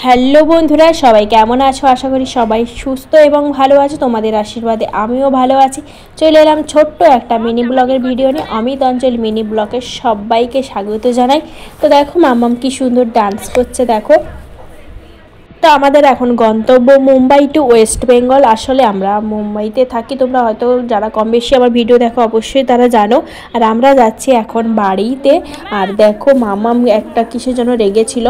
Hello বন্ধুরা, সবাই কেমন আছো? আশা করি সবাই সুস্থ এবং ভালো আছো। তোমাদের আশীর্বাদে আমিও ভালো আছি। চলে এলাম ছোট্ট একটা মিনি ব্লগের ভিডিও নিয়ে। অমিত অঞ্চল মিনি ব্লগে সবাইকে স্বাগত জানাই। তো দেখো মাম্মাম কি সুন্দর ডান্স করছে দেখো। তো আমাদের এখন গন্তব্য মুম্বাই টু ওয়েস্ট বেঙ্গল। আসলে আমরা মুম্বাইতে থাকি, তোমরা হয়তো যারা কম বেশি আমার ভিডিও দেখো অবশ্যই তারা জানো। আর আমরা যাচ্ছি এখন বাড়িতে। আর দেখো মাম্মাম একটা কিসের জন্য রেগেছিল।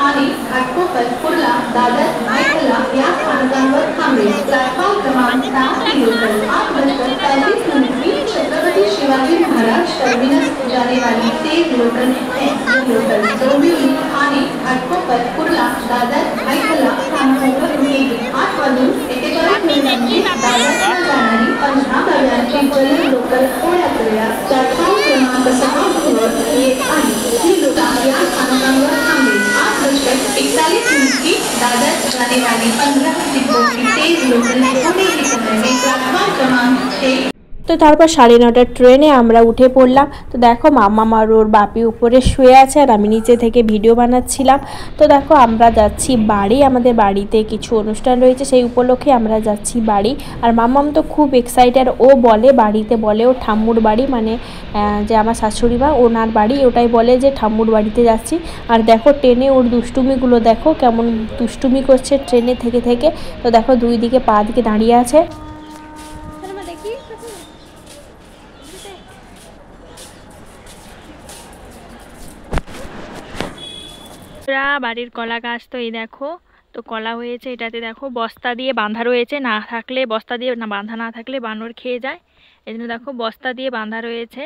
आणि घाटकोपर कुर्ला दादर मेखला या स्थानकांवर थांबेल। प्लॅटफॉर्म क्रमांक 7 लोकल 8:45 की छत्रपति शिवाजी महाराज टर्मिनस जाने वाली तेज लोकल है। लोकल डोंबिवली आणि घाटकोपर कुर्ला दादर मेखला स्थानकांवर रुळेगी। 8:41 मिनिटांनी दादरला जाणारी 15 गाड्यांची जलद लोकल थोड्याच वेळात प्लॅटफॉर्म क्रमांक 6 वर येत आहे। ही लोकल या स्थानकांवर थांबेल। 8:41 की दादर जाने वाली 15 डिब्बों की तेज लोकल होने के समय में प्लेटफॉर्म क्रमांक 6। তো তারপর 9:30 ট্রেনে আমরা উঠে পড়লাম। তো দেখো মাম্মাম আর ওর বাপি উপরে শুয়ে আছে আর আমি নিচে থেকে ভিডিও বানাচ্ছিলাম। তো দেখো আমরা যাচ্ছি বাড়ি, আমাদের বাড়িতে কিছু অনুষ্ঠান রয়েছে, সেই উপলক্ষে আমরা যাচ্ছি বাড়ি। আর মাম্মাম তো খুব এক্সাইটেড, ও বলে বাড়িতে বলে ও ঠাম্মুর বাড়ি, মানে যে আমার শাশুড়ি মা ওনার বাড়ি, ওটাই বলে যে ঠাম্মুর বাড়িতে যাচ্ছি। আর দেখো ট্রেনে ওর দুষ্টুমিগুলো দেখো কেমন দুষ্টুমি করছে ট্রেনে থেকে থেকে। তো দেখো দুই দিকে পা দিকে দাঁড়িয়ে আছে। বাড়ির কলা গাছ, তো এই দেখো তো কলা হয়েছে, এটাতে দেখো বস্তা দিয়ে বাঁধা রয়েছে, না থাকলে বস্তা দিয়ে না বাঁধা না থাকলে বানর খেয়ে যায়, এই জন্য দেখো বস্তা দিয়ে বাঁধা রয়েছে।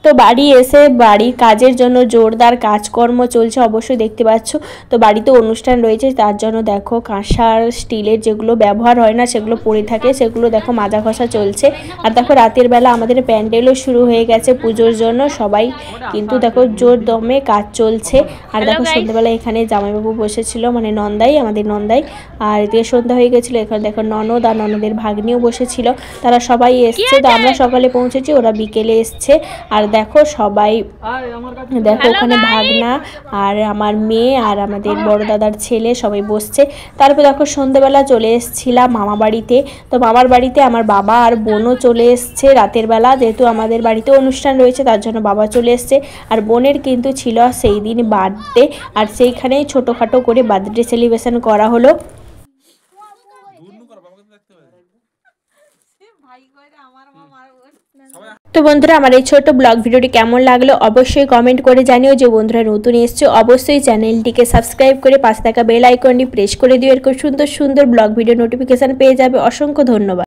তো বাড়ি এসে বাড়ির কাজের জন্য জোরদার কাজকর্ম চলছে, অবশ্যই দেখতে পাচ্ছ। তো বাড়িতে অনুষ্ঠান রয়েছে, তার জন্য দেখো কাঁসার স্টিলের যেগুলো ব্যবহার হয় না সেগুলো পড়ে থাকে, সেগুলো দেখো মাজা ঘষা চলছে। আর দেখো রাতের বেলা আমাদের প্যান্ডেলও শুরু হয়ে গেছে পুজোর জন্য, সবাই কিন্তু দেখো জোর দমে কাজ চলছে। আর দেখো সন্ধ্যাবেলা এখানে জামাইবাবু বসেছিল, মানে নন্দাই, আমাদের নন্দাই। আর এদিকে সন্ধ্যা হয়ে গেছিলো, এখানে দেখো ননদ আর ননদের ভাগ্নিও বসেছিল, তারা সবাই এসছে। তো আমরা সকালে পৌঁছেছি, ওরা বিকেলে এসছে। আর দেখো সবাই দেখো ওখানে ভাগনা আর আমার মেয়ে আর আমাদের বড় দাদার ছেলে সবাই বসছে। তারপর দেখো সন্ধ্যেবেলা চলে এসেছিলাম মামা বাড়িতে। তো মামার বাড়িতে আমার বাবা আর বোনও চলে এসছে রাতের বেলা, যেহেতু আমাদের বাড়িতে অনুষ্ঠান রয়েছে তার জন্য বাবা চলে এসছে। আর বোনের কিন্তু ছিল সেই দিন বার্থডে, আর সেইখানেই ছোটোখাটো করে বার্থডে সেলিব্রেশন করা হলো। তো বন্ধুরা আমার এই ছোট ব্লগ ভিডিওটি কেমন লাগলো অবশ্যই কমেন্ট করে জানিও। যে বন্ধুরা নতুন এসছো অবশ্যই চ্যানেলটিকে সাবস্ক্রাইব করে পাশে থাকা বেল আইকনটি প্রেস করে দিও, এরকম সুন্দর সুন্দর ব্লগ ভিডিও নোটিফিকেশান পেয়ে যাবে। অসংখ্য ধন্যবাদ।